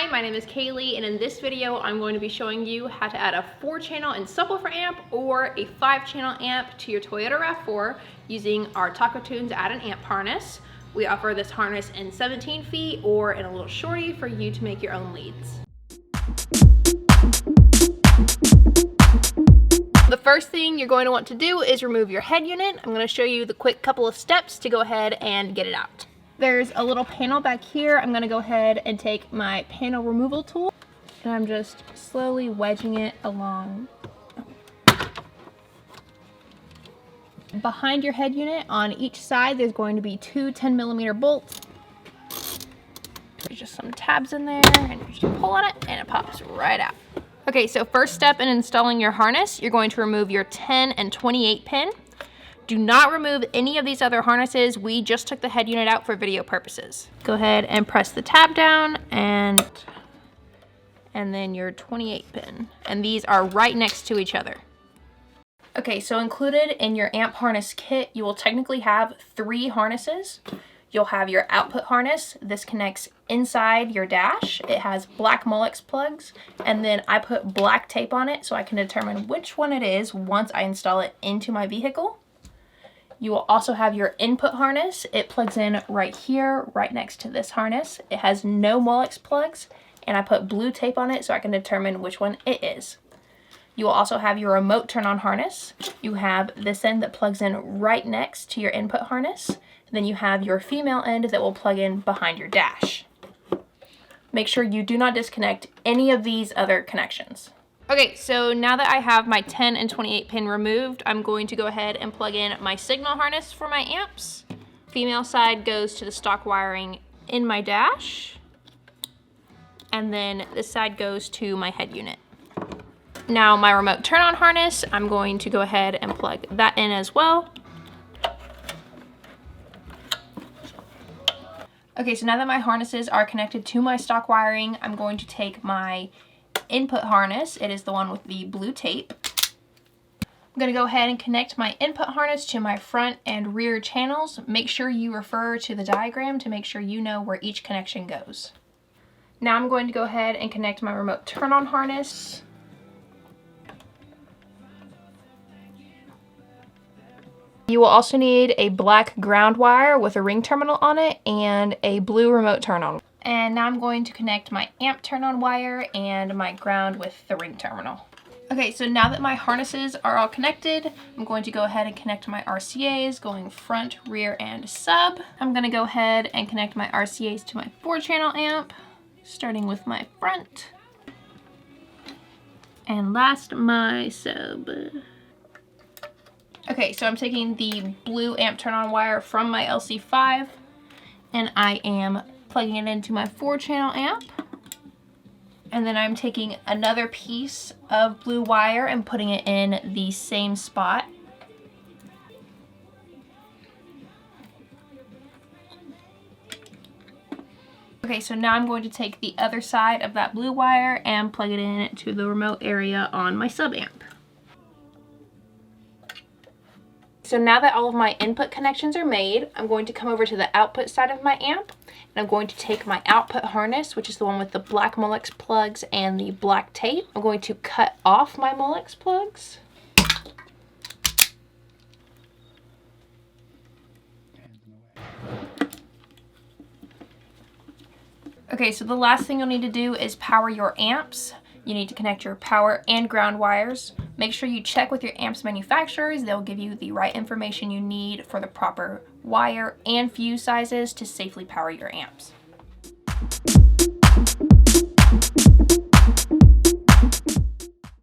Hi, my name is Kaylee, and in this video I'm going to be showing you how to add a 4-channel and subwoofer amp or a 5-channel amp to your Toyota RAV4 using our Taco Tunes Add an Amp harness. We offer this harness in 17 feet or in a little shorty for you to make your own leads. The first thing you're going to want to do is remove your head unit. I'm going to show you the quick couple of steps to go ahead and get it out. There's a little panel back here. I'm going to go ahead and take my panel removal tool and I'm just slowly wedging it along. Behind your head unit on each side there's going to be two 10mm bolts. There's just some tabs in there and you just pull on it and it pops right out. Okay, so first step in installing your harness, you're going to remove your 10 and 28 pin. Do not remove any of these other harnesses. We just took the head unit out for video purposes. Go ahead and press the tab down and then your 28 pin. And these are right next to each other. Okay, so included in your amp harness kit, you will technically have 3 harnesses. You'll have your output harness. This connects inside your dash. It has black Molex plugs, and then I put black tape on it so I can determine which one it is once I install it into my vehicle. You will also have your input harness. It plugs in right here, right next to this harness. It has no Molex plugs, and I put blue tape on it so I can determine which one it is. You will also have your remote turn-on harness. You have this end that plugs in right next to your input harness. Then you have your female end that will plug in behind your dash. Make sure you do not disconnect any of these other connections. Okay, so now that I have my 10 and 28 pin removed, I'm going to go ahead and plug in my signal harness for my amps. Female side goes to the stock wiring in my dash, and then this side goes to my head unit. Now my remote turn-on harness, I'm going to go ahead and plug that in as well. Okay, so now that my harnesses are connected to my stock wiring, I'm going to take my input harness. It is the one with the blue tape. I'm going to go ahead and connect my input harness to my front and rear channels. Make sure you refer to the diagram to make sure you know where each connection goes. Now I'm going to go ahead and connect my remote turn-on harness. You will also need a black ground wire with a ring terminal on it and a blue remote turn-on. And now I'm going to connect my amp turn-on wire and my ground with the ring terminal. Okay, so now that my harnesses are all connected, I'm going to go ahead and connect my RCAs going front, rear, and sub. I'm going to go ahead and connect my RCAs to my 4-channel amp, starting with my front. And last, my sub. Okay, so I'm taking the blue amp turn-on wire from my LC5 and I am plugging it into my 4-channel amp. And then I'm taking another piece of blue wire and putting it in the same spot. Okay, so now I'm going to take the other side of that blue wire and plug it in to the remote area on my sub amp. So now that all of my input connections are made, I'm going to come over to the output side of my amp, and I'm going to take my output harness, which is the one with the black Molex plugs and the black tape. I'm going to cut off my Molex plugs. Okay, so the last thing you'll need to do is power your amps. You need to connect your power and ground wires. Make sure you check with your amps manufacturers. They'll give you the right information you need for the proper wire and fuse sizes to safely power your amps.